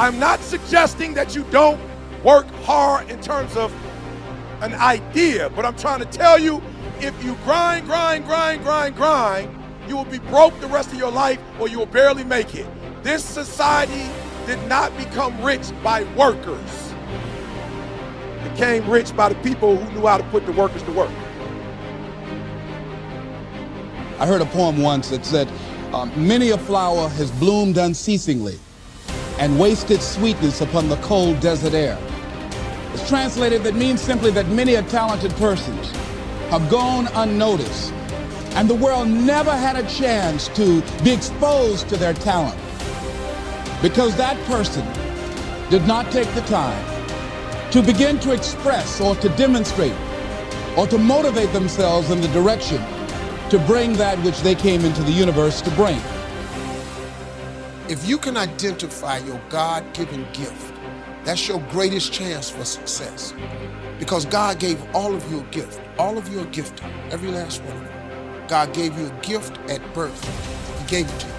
I'm not suggesting that you don't work hard in terms of an idea, but I'm trying to tell you, if you grind, you will be broke the rest of your life or you will barely make it. This society did not become rich by workers. It became rich by the people who knew how to put the workers to work. I heard a poem once that said, many a flower has bloomed unceasingly and wasted sweetness upon the cold desert air. It's translated, that means simply that many a talented persons have gone unnoticed, and the world never had a chance to be exposed to their talent because that person did not take the time to begin to express or to demonstrate or to motivate themselves in the direction to bring that which they came into the universe to bring. If you can identify your God-given gift, that's your greatest chance for success. Because God gave all of you a gift. All of you are gifted, every last one of them. God gave you a gift at birth. He gave it to you.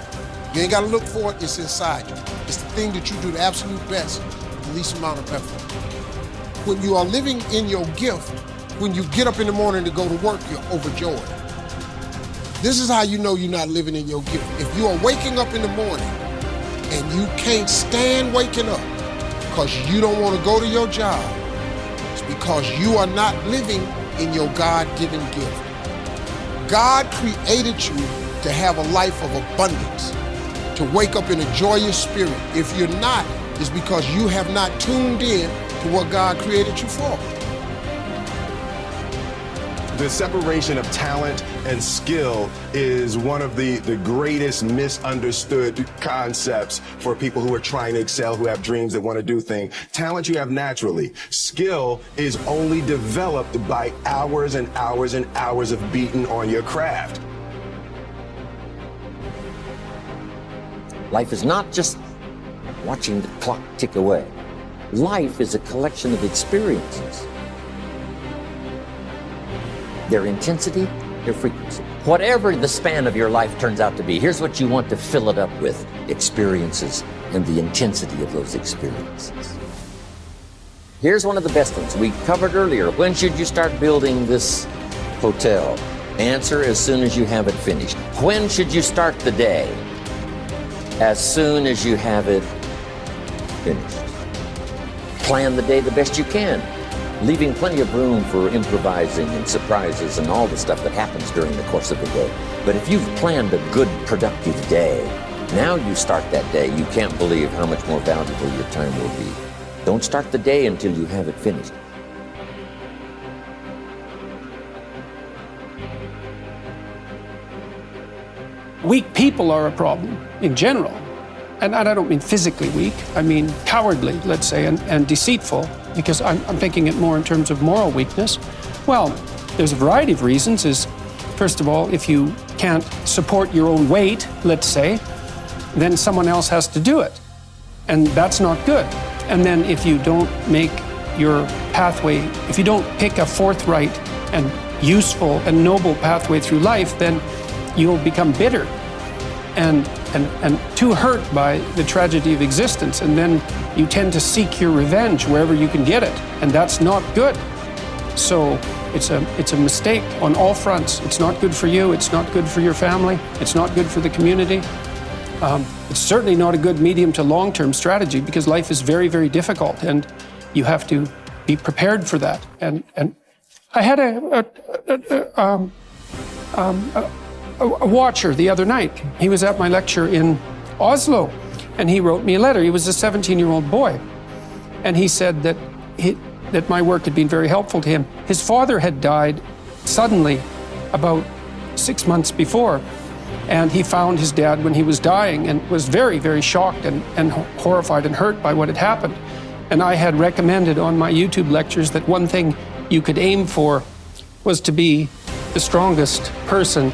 You ain't got to look for it, it's inside you. It's the thing that you do the absolute best with the least amount of effort. When you are living in your gift, when you get up in the morning to go to work, you're overjoyed. This is how you know you're not living in your gift. If you are waking up in the morning and you can't stand waking up because you don't want to go to your job, it's because you are not living in your God-given gift. God created you to have a life of abundance, to wake up in a joyous spirit. If you're not, it's because you have not tuned in to what God created you for. The separation of talent and skill is one of the greatest misunderstood concepts for people who are trying to excel, who have dreams that want to do things. Talent you have naturally. Skill is only developed by hours and hours and hours of beating on your craft. Life is not just watching the clock tick away. Life is a collection of experiences. Their intensity, their frequency. Whatever the span of your life turns out to be, here's what you want to fill it up with: experiences and the intensity of those experiences. Here's one of the best ones we covered earlier. When should you start building this hotel? Answer: as soon as you have it finished. When should you start the day? As soon as you have it finished. Plan the day the best you can, leaving plenty of room for improvising and surprises and all the stuff that happens during the course of the day. But if you've planned a good, productive day, now you start that day, you can't believe how much more valuable your time will be. Don't start the day until you have it finished. Weak people are a problem in general. And I don't mean physically weak, I mean cowardly, let's say, and deceitful, because I'm thinking it more in terms of moral weakness. Well, there's a variety of reasons. First of all, if you can't support your own weight, let's say, then someone else has to do it. And that's not good. And then if you don't make your pathway, if you don't pick a forthright and useful and noble pathway through life, then you'll become bitter and too hurt by the tragedy of existence, and then you tend to seek your revenge wherever you can get it, and that's not good. So it's a mistake on all fronts. It's not good for you, it's not good for your family, it's not good for the community. It's certainly not a good medium to long-term strategy, because life is very, very difficult, and you have to be prepared for that. And I had a watcher the other night. He was at my lecture in Oslo, and he wrote me a letter. He was a 17-year-old boy, and he said that my work had been very helpful to him. His father had died suddenly about 6 months before, and he found his dad when he was dying and was very, very shocked and horrified and hurt by what had happened. And I had recommended on my YouTube lectures that one thing you could aim for was to be the strongest person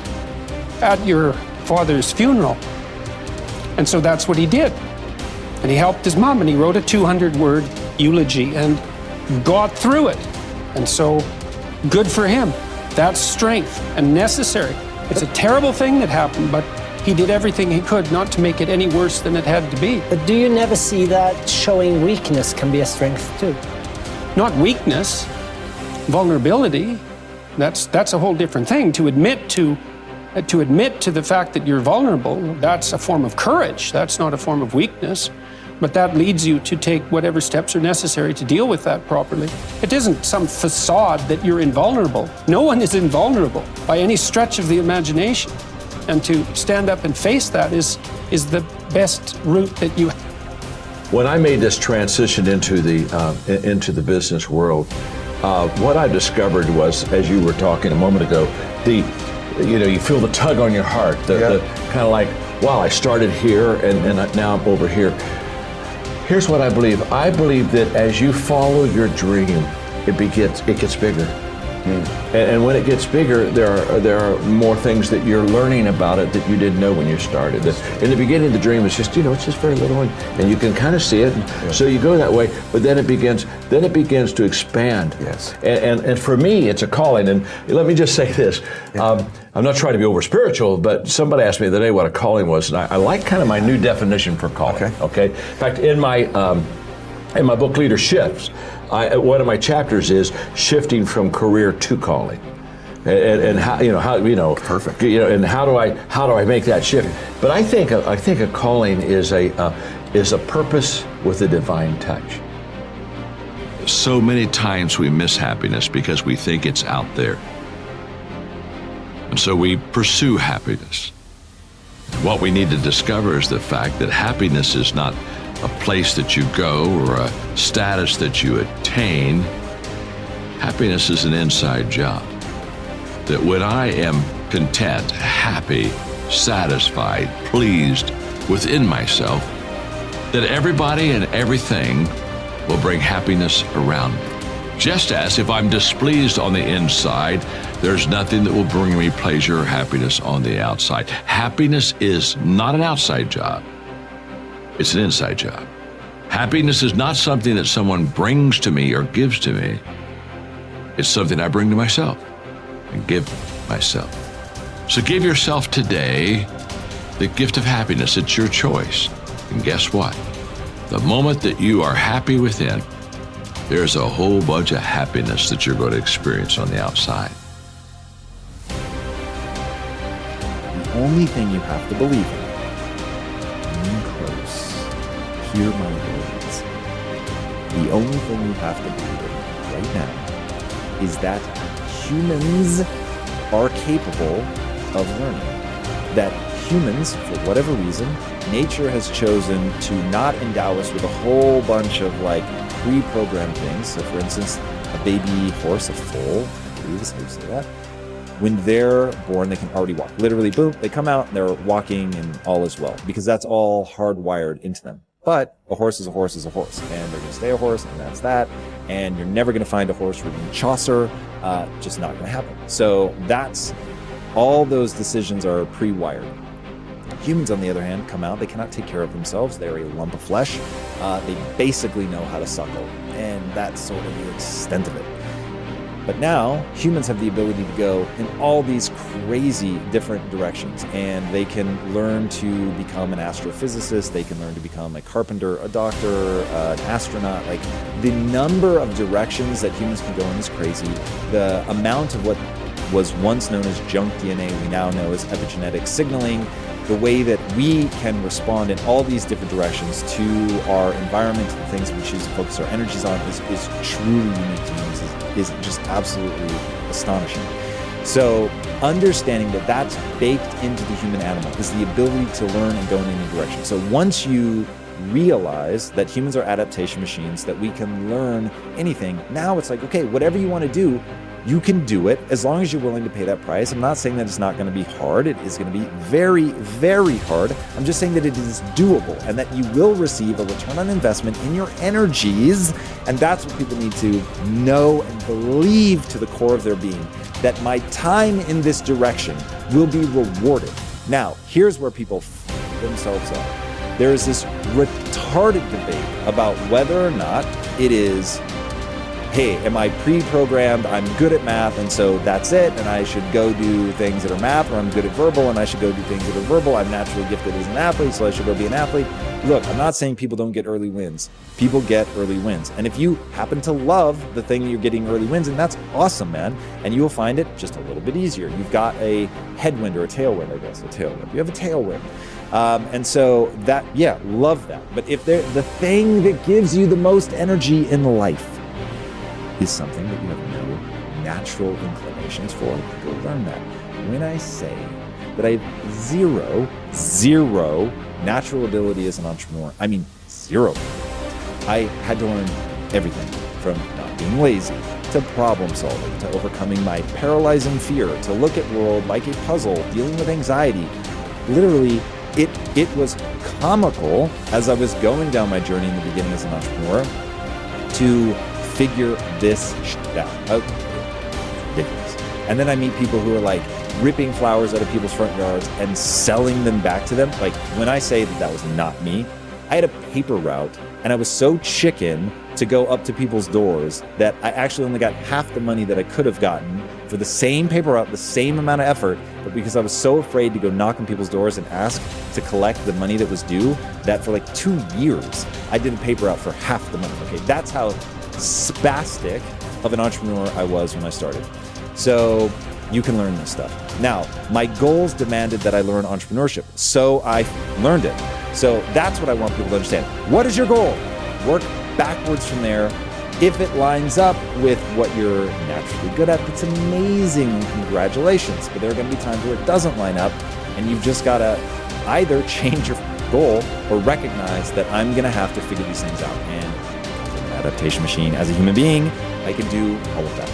at your father's funeral. And so that's what he did. And he helped his mom, and he wrote a 200-word eulogy and got through it. And so, good for him. That's strength and necessary. It's a terrible thing that happened, but he did everything he could not to make it any worse than it had to be. But do you never see that showing weakness can be a strength too? Not weakness, vulnerability. That's a whole different thing. To admit to the fact that you're vulnerable, that's a form of courage. That's not a form of weakness. But that leads you to take whatever steps are necessary to deal with that properly. It isn't some facade that you're invulnerable. No one is invulnerable by any stretch of the imagination. And to stand up and face that is the best route that you have. When I made this transition into the business world, what I discovered was, as you were talking a moment ago, you feel the tug on your heart, the kind of like, wow, I started here and now I'm over here. Here's what I believe. I believe that as you follow your dream, it gets bigger. And when it gets bigger, there are more things that you're learning about it that you didn't know when you started. In the beginning, the dream is just, it's just very little, and you can kind of see it. And so you go that way, but then it begins to expand. Yes. And for me, it's a calling. And let me just say this. I'm not trying to be over spiritual, but somebody asked me the other day what a calling was, and I like kind of my new definition for calling. Okay. In fact, in my book, Leader Shifts, one of my chapters is shifting from career to calling, and how perfect. And how do I make that shift? But I think a calling is a purpose with a divine touch. So many times we miss happiness because we think it's out there, and so we pursue happiness. What we need to discover is the fact that happiness is not a place that you go or a status that you attain. Happiness is an inside job. That when I am content, happy, satisfied, pleased within myself, that everybody and everything will bring happiness around me. Just as if I'm displeased on the inside, there's nothing that will bring me pleasure or happiness on the outside. Happiness is not an outside job. It's an inside job. Happiness is not something that someone brings to me or gives to me. It's something I bring to myself and give myself. So give yourself today the gift of happiness. It's your choice. And guess what? The moment that you are happy within, there's a whole bunch of happiness that you're going to experience on the outside. The only thing you have to believe in, hear my words. The only thing you have to believe in right now is that humans are capable of learning. That humans, for whatever reason, nature has chosen to not endow us with a whole bunch of pre-programmed things. So for instance, a baby horse, a foal, I believe is how you say that. When they're born, they can already walk. Literally, boom, they come out and they're walking and all is well, because that's all hardwired into them. But a horse is a horse is a horse, and they're going to stay a horse, and that's that. And you're never going to find a horse reading Chaucer, just not going to happen. So that's all those decisions are pre-wired. Humans, on the other hand, come out, they cannot take care of themselves. They're a lump of flesh. They basically know how to suckle, and that's sort of the extent of it. But now humans have the ability to go in all these crazy different directions, and they can learn to become an astrophysicist, they can learn to become a carpenter, a doctor, an astronaut. The number of directions that humans can go in is crazy. The amount of what was once known as junk DNA we now know as epigenetic signaling, the way that we can respond in all these different directions to our environment and things we choose to focus our energies on is truly unique to humans, is just absolutely astonishing. So understanding that that's baked into the human animal is the ability to learn and go in any direction. So once you realize that humans are adaptation machines, that we can learn anything, now it's okay, whatever you want to do, you can do it as long as you're willing to pay that price. I'm not saying that it's not going to be hard. It is going to be very, very hard. I'm just saying that it is doable and that you will receive a return on investment in your energies. And that's what people need to know and believe to the core of their being, that my time in this direction will be rewarded. Now, here's where people f themselves up. There is this retarded debate about whether or not it is hey, am I pre-programmed? I'm good at math, and so that's it, and I should go do things that are math, or I'm good at verbal, and I should go do things that are verbal. I'm naturally gifted as an athlete, so I should go be an athlete. Look, I'm not saying people don't get early wins. People get early wins. And if you happen to love the thing you're getting early wins, and that's awesome, man, and you will find it just a little bit easier. You've got a headwind or a tailwind, I guess, a tailwind. You have a tailwind. And so that, yeah, love that. But if the thing that gives you the most energy in life is something that you have no natural inclinations for, go learn that. When I say that I have zero natural ability as an entrepreneur, I mean zero. I had to learn everything from not being lazy, to problem solving, to overcoming my paralyzing fear, to look at world like a puzzle, dealing with anxiety. Literally, it was comical as I was going down my journey in the beginning as an entrepreneur to figure this shit out. Ridiculous. And then I meet people who are like ripping flowers out of people's front yards and selling them back to them. Like, when I say that was not me, I had a paper route and I was so chicken to go up to people's doors that I actually only got half the money that I could have gotten for the same paper route, the same amount of effort, but because I was so afraid to go knock on people's doors and ask to collect the money that was due, that for like 2 years, I did a paper route for half the money. Okay, that's how spastic of an entrepreneur I was when I started. So you can learn this stuff. Now, my goals demanded that I learn entrepreneurship, so I learned it. So that's what I want people to understand. What is your goal? Work backwards from there. If it lines up with what you're naturally good at, that's amazing. Congratulations. But there are going to be times where it doesn't line up, and you've just got to either change your goal or recognize that I'm going to have to figure these things out. And as an adaptation machine, as a human being, I can do all of that.